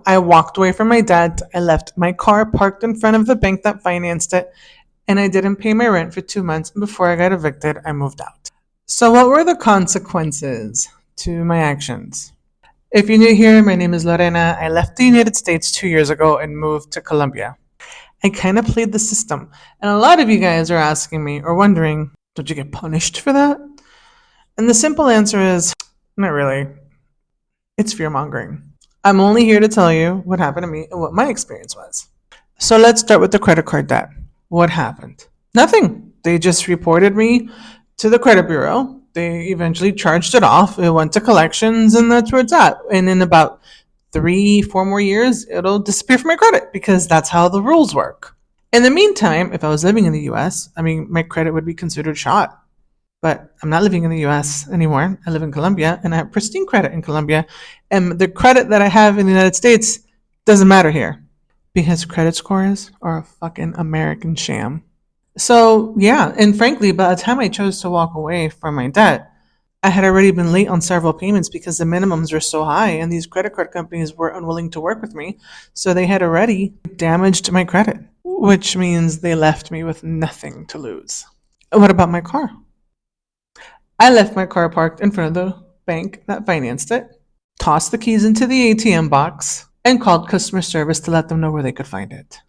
I walked away from my debt. I left my car parked in front of the bank that financed it, and I didn't pay my rent for 2 months. Before I got evicted, I moved out. So, what were the consequences to my actions? If you're new here, my name is Lorena. I left the United States 2 years ago and moved to Colombia. I kind of played the system. And a lot of you guys are asking me or wondering, did you get punished for that? And the simple answer is, not really. It's fear mongering. I'm only here to tell you what happened to me and what my experience was. So let's start with the credit card debt. What happened? Nothing. They just reported me to the credit bureau. They eventually charged it off. It went to collections, and that's where it's at. And in about 3, 4 more years, it'll disappear from my credit because that's how the rules work. In the meantime, if I was living in the US, my credit would be considered shot. But I'm not living in the US anymore. I live in Colombia, and I have pristine credit in Colombia. And the credit that I have in the United States doesn't matter here because credit scores are a fucking American sham. So, yeah, and frankly, by the time I chose to walk away from my debt, I had already been late on several payments because the minimums were so high and these credit card companies were unwilling to work with me. So they had already damaged my credit, which means they left me with nothing to lose. What about my car? I left my car parked in front of the bank that financed it, tossed the keys into the ATM box, and called customer service to let them know where they could find it.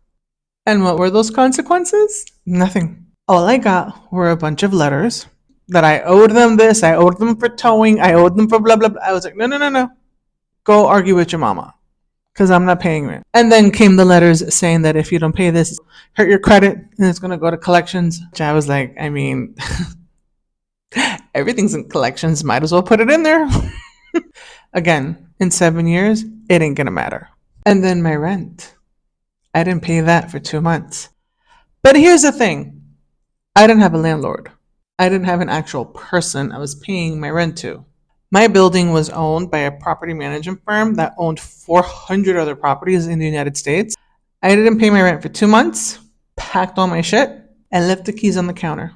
And what were those consequences? Nothing. All I got were a bunch of letters that I owed them this, I owed them for towing, I owed them for blah, blah, blah. I was like, no. Go argue with your mama because I'm not paying rent. And then came the letters saying that if you don't pay this, hurt your credit and it's going to go to collections. Which I was like, everything's in collections. Might as well put it in there. Again, in 7 years, it ain't going to matter. And then my rent. I didn't pay that for 2 months. But here's the thing. I didn't have a landlord. I didn't have an actual person I was paying my rent to. My building was owned by a property management firm that owned 400 other properties in the United States. I didn't pay my rent for 2 months, packed all my shit, and left the keys on the counter.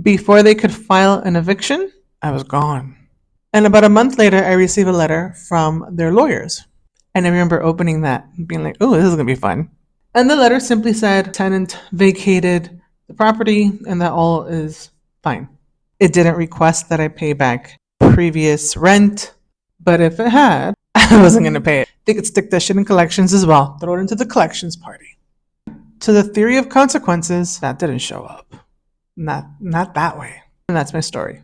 Before they could file an eviction, I was gone. And about a month later, I received a letter from their lawyers. And I remember opening that and being like, oh, this is going to be fun. And the letter simply said, tenant vacated the property and that all is fine. It didn't request that I pay back previous rent, but if it had, I wasn't going to pay it. They could stick that shit in collections as well. Throw it into the collections party. To the theory of consequences, that didn't show up. Not that way. And that's my story.